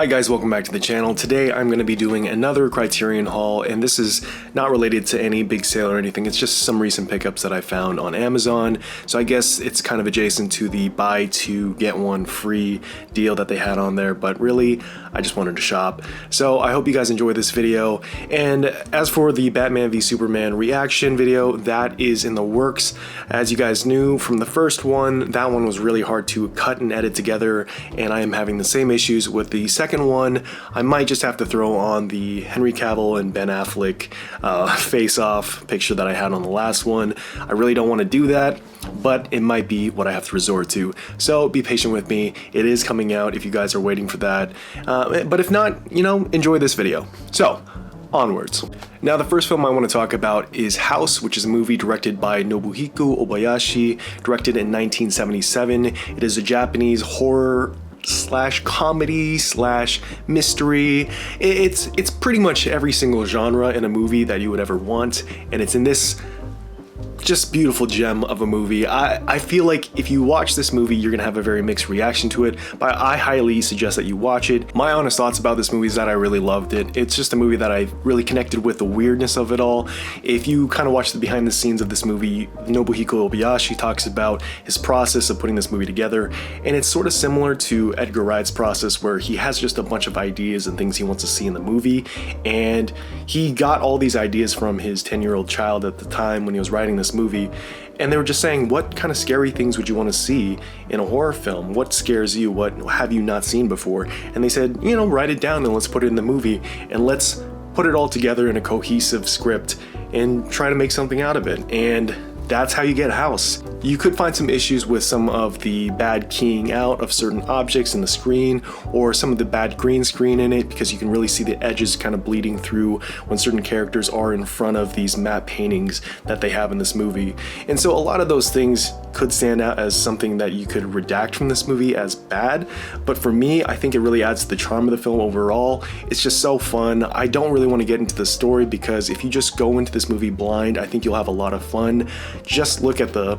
Hi guys, welcome back to the channel. Today I'm going to be doing another Criterion haul, and this is not related to any big sale or anything. It's just some recent pickups that I found on Amazon. So I guess it's kind of adjacent to the buy two get one free deal that they had on there, but really I just wanted to shop. So I hope you guys enjoy this video. And as for the Batman v Superman reaction video, that is in the works. As you guys knew from the first one, that one was really hard to cut and edit together, and I am having the same issues with the second one. I might just have to throw on the Henry Cavill and Ben Affleck face-off picture that I had on the last one. I really don't want to do that, but it might be what I have to resort to. So be patient with me. It is coming out if you guys are waiting for that. But if not, you know, enjoy this video. So, onwards. Now the first film I want to talk about is House, which is a movie directed by Nobuhiko Obayashi, directed in 1977. It is a Japanese horror slash comedy slash mystery. It's pretty much every single genre in a movie that you would ever want, and it's in this just beautiful gem of a movie. I feel like if you watch this movie, you're gonna have a very mixed reaction to it, but I highly suggest that you watch it. My honest thoughts about this movie is that I really loved it. It's just a movie that I really connected with the weirdness of it all. If you kind of watch the behind the scenes of this movie, Nobuhiko Obayashi talks about his process of putting this movie together, and it's sort of similar to Edgar Wright's process, where he has just a bunch of ideas and things he wants to see in the movie, and he got all these ideas from his 10-year-old child at the time when he was writing this movie, and they were just saying, what kind of scary things would you want to see in a horror film? What scares you? What have you not seen before? And they said, you know, write it down and let's put it in the movie, and let's put it all together in a cohesive script and try to make something out of it. And that's how you get House. You could find some issues with some of the bad keying out of certain objects in the screen, or some of the bad green screen in it, because you can really see the edges kind of bleeding through when certain characters are in front of these matte paintings that they have in this movie. And so a lot of those things could stand out as something that you could redact from this movie as bad, but for me, I think it really adds to the charm of the film overall. It's just so fun. I don't really want to get into the story, because if you just go into this movie blind, I think you'll have a lot of fun. Just look at the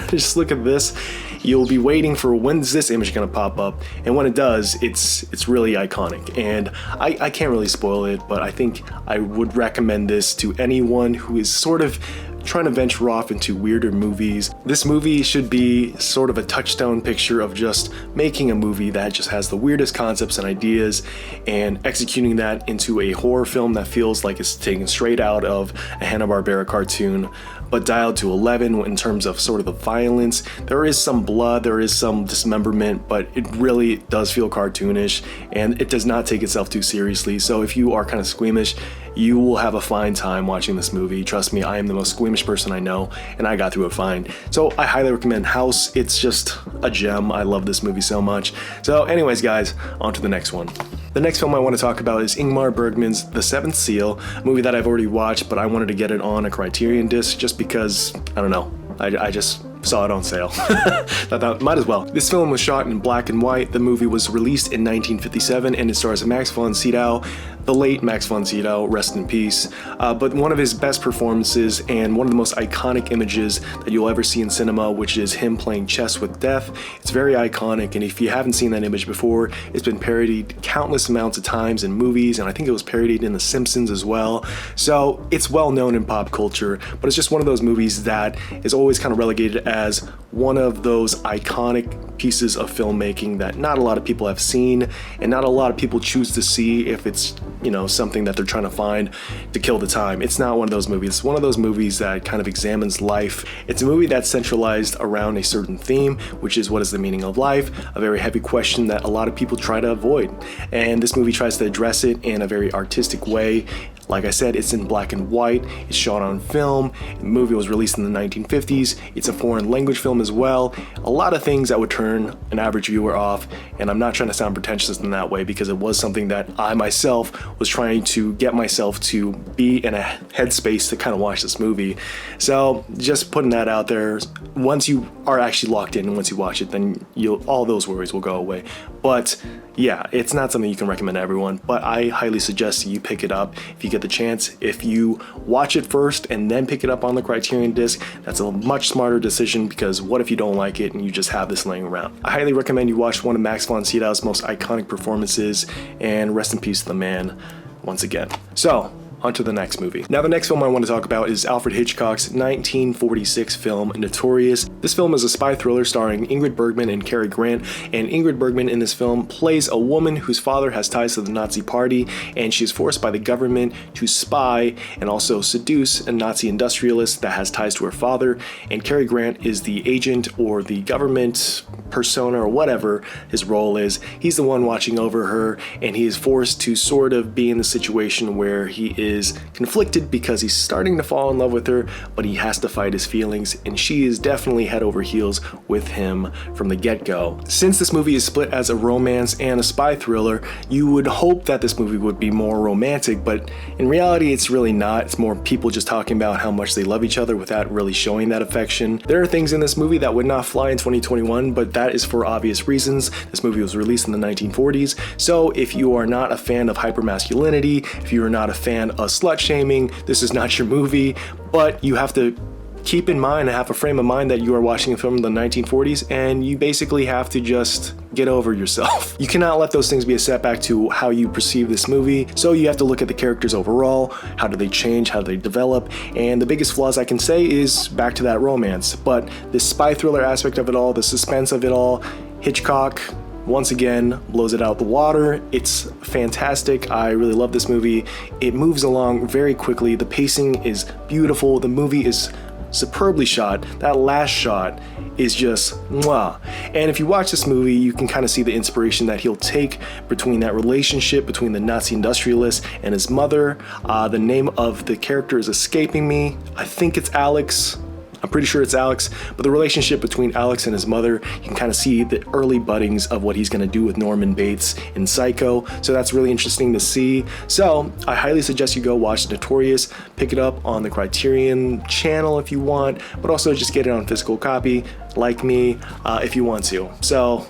just look at this. You'll be waiting for when's this image gonna pop up, and when it does, it's really iconic. And I can't really spoil it, but I think I would recommend this to anyone who is sort of trying to venture off into weirder movies. This movie should be sort of a touchstone picture of just making a movie that just has the weirdest concepts and ideas, and executing that into a horror film that feels like it's taken straight out of a Hanna-Barbera cartoon, but dialed to 11 in terms of sort of the violence. There is some blood, there is some dismemberment, but it really does feel cartoonish, and it does not take itself too seriously. So if you are kind of squeamish, you will have a fine time watching this movie. Trust me, I am the most squeamish person I know, and I got through it fine. So I highly recommend House. It's just a gem. I love this movie so much. So anyways guys, on to the next one. The next film I want to talk about is Ingmar Bergman's The Seventh Seal, a movie that I've already watched, but I wanted to get it on a Criterion disc just because, I don't know, I just saw it on sale. Thought might as well. This film was shot in black and white. The movie was released in 1957, and it stars Max von Sydow, the late Max von Sydow, rest in peace. But one of his best performances and one of the most iconic images that you'll ever see in cinema, which is him playing chess with death. It's very iconic, and if you haven't seen that image before, it's been parodied countless amounts of times in movies, and I think it was parodied in The Simpsons as well. So it's well known in pop culture, but it's just one of those movies that is always kind of relegated as one of those iconic pieces of filmmaking that not a lot of people have seen, and not a lot of people choose to see if it's, you know, something that they're trying to find to kill the time. It's not one of those movies. It's one of those movies that kind of examines life. It's a movie that's centralized around a certain theme, which is what is the meaning of life, a very heavy question that a lot of people try to avoid. And this movie tries to address it in a very artistic way. Like I said, it's in black and white, it's shot on film, the movie was released in the 1950s, it's a foreign language film as well, a lot of things that would turn an average viewer off, and I'm not trying to sound pretentious in that way, because it was something that I myself was trying to get myself to be in a headspace to kind of watch this movie. So just putting that out there, once you are actually locked in and once you watch it, then all those worries will go away. But yeah, it's not something you can recommend to everyone, but I highly suggest you pick it up if you get the chance. If you watch it first and then pick it up on the Criterion disc, that's a much smarter decision, because what if you don't like it and you just have this laying around? I highly recommend you watch one of Max von Sydow's most iconic performances, and rest in peace to the man once again. So, on to the next movie. Now, the next film I want to talk about is Alfred Hitchcock's 1946 film, Notorious. This film is a spy thriller starring Ingrid Bergman and Cary Grant, and Ingrid Bergman in this film plays a woman whose father has ties to the Nazi Party, and she is forced by the government to spy and also seduce a Nazi industrialist that has ties to her father, and Cary Grant is the agent or the government persona or whatever his role is. He's the one watching over her, and he is forced to sort of be in the situation where he is conflicted because he's starting to fall in love with her, but he has to fight his feelings, and she is definitely head over heels with him from the get-go. Since this movie is split as a romance and a spy thriller, you would hope that this movie would be more romantic, but in reality it's really not. It's more people just talking about how much they love each other without really showing that affection. There are things in this movie that would not fly in 2021, but that is for obvious reasons. This movie was released in the 1940s, so if you are not a fan of hypermasculinity, if you are not a fan of slut shaming, this is not your movie, but you have to keep in mind and have a frame of mind that you are watching a film in the 1940s, and you basically have to just get over yourself. You cannot let those things be a setback to how you perceive this movie, so you have to look at the characters overall. How do they change? How do they develop? And the biggest flaws I can say is back to that romance, but the spy thriller aspect of it all, the suspense of it all, Hitchcock once again blows it out the water. It's fantastic. I really love this movie. It moves along very quickly. The pacing is beautiful. The movie is superbly shot. That last shot is just mwah. And if you watch this movie, you can kind of see the inspiration that he'll take between that relationship between the Nazi industrialist and his mother. The name of the character is escaping me. I think it's Alex. I'm pretty sure it's Alex, but the relationship between Alex and his mother, you can kind of see the early buddings of what he's going to do with Norman Bates in Psycho, so that's really interesting to see. So I highly suggest you go watch Notorious, pick it up on the Criterion channel if you want, but also just get it on physical copy, like me, if you want to. So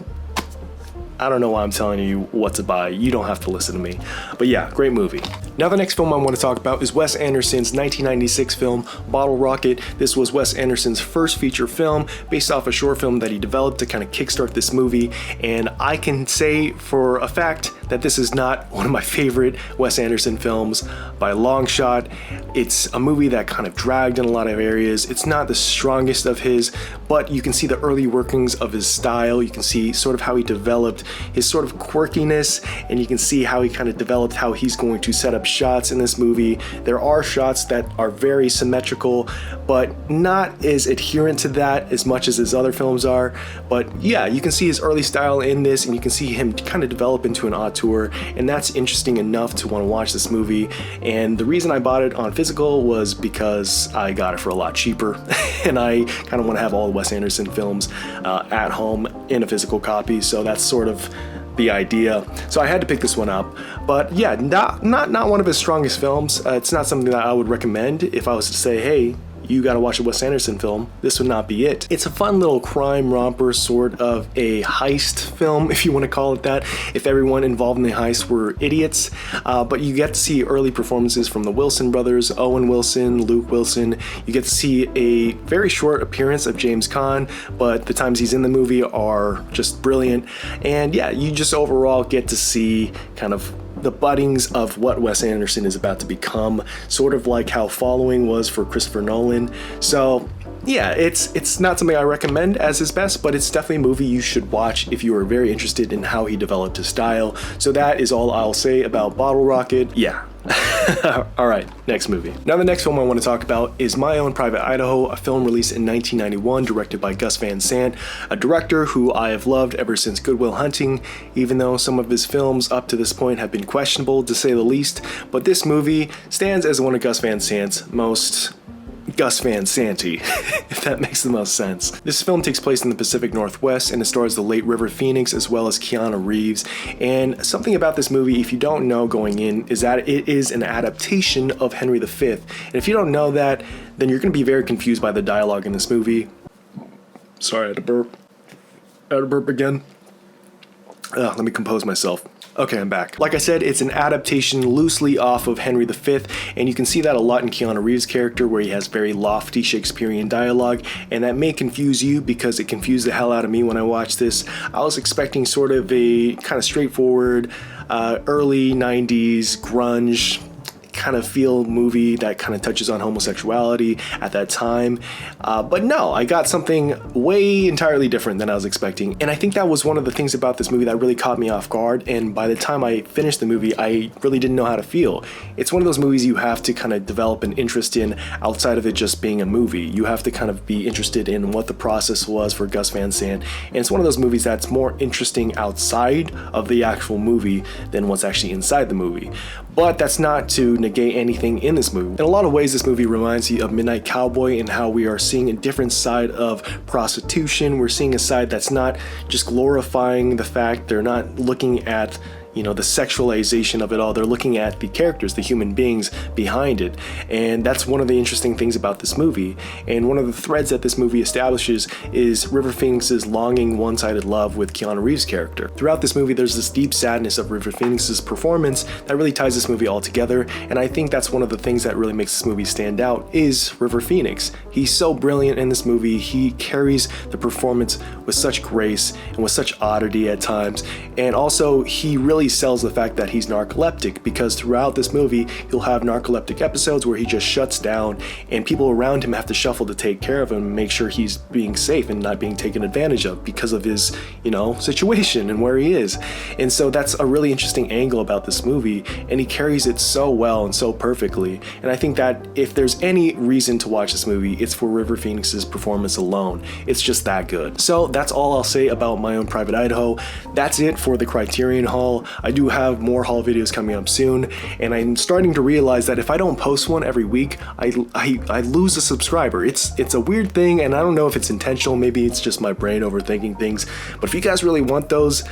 I don't know why I'm telling you what to buy. You don't have to listen to me. But yeah, great movie. Now the next film I want to talk about is Wes Anderson's 1996 film, Bottle Rocket. This was Wes Anderson's first feature film based off a short film that he developed to kind of kickstart this movie. And I can say for a fact that this is not one of my favorite Wes Anderson films by a long shot. It's a movie that kind of dragged in a lot of areas. It's not the strongest of his, but you can see the early workings of his style. You can see sort of how he developed his sort of quirkiness, and you can see how he kind of developed how he's going to set up shots in this movie. There are shots that are very symmetrical, but not as adherent to that as much as his other films are. But yeah, you can see his early style in this, and you can see him kind of develop into an auteur, and that's interesting enough to want to watch this movie. And the reason I bought it on physical was because I got it for a lot cheaper, and I kind of want to have all the Wes Anderson films at home in a physical copy, so that's sort of the idea. So I had to pick this one up. But yeah, not one of his strongest films. It's not something that I would recommend if I was to say, hey, you gotta watch a Wes Anderson film. This would not be it. It's a fun little crime romper, sort of a heist film, if you want to call it that, if everyone involved in the heist were idiots. But you get to see early performances from the Wilson brothers, Owen Wilson, Luke Wilson. You get to see a very short appearance of James Caan, but the times he's in the movie are just brilliant. And yeah, you just overall get to see kind of the buddings of what Wes Anderson is about to become, sort of like how Following was for Christopher Nolan. So yeah, it's not something I recommend as his best, but it's definitely a movie you should watch if you are very interested in how he developed his style. So that is all I'll say about Bottle Rocket. Yeah. Alright, next movie. Now the next film I want to talk about is My Own Private Idaho, a film released in 1991, directed by Gus Van Sant, a director who I have loved ever since Good Will Hunting, even though some of his films up to this point have been questionable to say the least. But this movie stands as one of Gus Van Sant's most Gus Van Santy, if that makes the most sense. This film takes place in the Pacific Northwest, and it stars the late River Phoenix as well as Keanu Reeves. And something about this movie, if you don't know going in, is that it is an adaptation of Henry V. And if you don't know that, then you're going to be very confused by the dialogue in this movie. Sorry, I had to burp. I had to burp again. Let me compose myself. Okay, I'm back. Like I said, it's an adaptation loosely off of Henry V, and you can see that a lot in Keanu Reeves' character, where he has very lofty Shakespearean dialogue, and that may confuse you because it confused the hell out of me when I watched this. I was expecting sort of a kind of straightforward, early 90s grunge kind of feel movie that kind of touches on homosexuality at that time, but no, I got something way entirely different than I was expecting, and I think that was one of the things about this movie that really caught me off guard, and by the time I finished the movie, I really didn't know how to feel. It's one of those movies you have to kind of develop an interest in outside of it just being a movie. You have to kind of be interested in what the process was for Gus Van Sant, and it's one of those movies that's more interesting outside of the actual movie than what's actually inside the movie. But that's not to negate anything in this movie. In a lot of ways, this movie reminds you of Midnight Cowboy and how we are seeing a different side of prostitution. We're seeing a side that's not just glorifying the fact, they're not looking at the sexualization of it all. They're looking at the characters, the human beings behind it. And that's one of the interesting things about this movie. And one of the threads that this movie establishes is River Phoenix's longing, one-sided love with Keanu Reeves' character. Throughout this movie, there's this deep sadness of River Phoenix's performance that really ties this movie all together. And I think that's one of the things that really makes this movie stand out is River Phoenix. He's so brilliant in this movie. He carries the performance with such grace and with such oddity at times. And also, he really sells the fact that he's narcoleptic, because throughout this movie he'll have narcoleptic episodes where he just shuts down and people around him have to shuffle to take care of him and make sure he's being safe and not being taken advantage of because of his situation and where he is. And so that's a really interesting angle about this movie, and he carries it so well and so perfectly. And I think that if there's any reason to watch this movie, it's for River Phoenix's performance alone. It's just that good. So that's all I'll say about My Own Private Idaho. That's it for the Criterion haul. I do have more haul videos coming up soon, and I'm starting to realize that if I don't post one every week, I lose a subscriber. It's a weird thing, and I don't know if it's intentional. Maybe it's just my brain overthinking things. But if you guys really want those,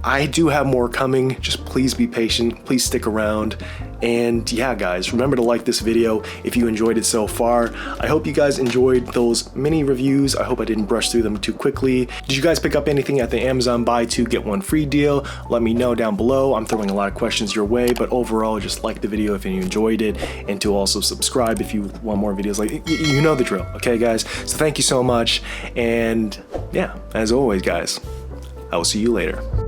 I do have more coming. Just please be patient. Please stick around. And yeah, guys, remember to like this video if you enjoyed it so far. I hope you guys enjoyed those mini reviews. I hope I didn't brush through them too quickly. Did you guys pick up anything at the Amazon buy two get one free deal? Let me know down below. I'm throwing a lot of questions your way, but overall, just like the video if you enjoyed it, and to also subscribe if you want more videos. Like, you know the drill, okay, guys? So thank you so much, and yeah, as always, guys, I will see you later.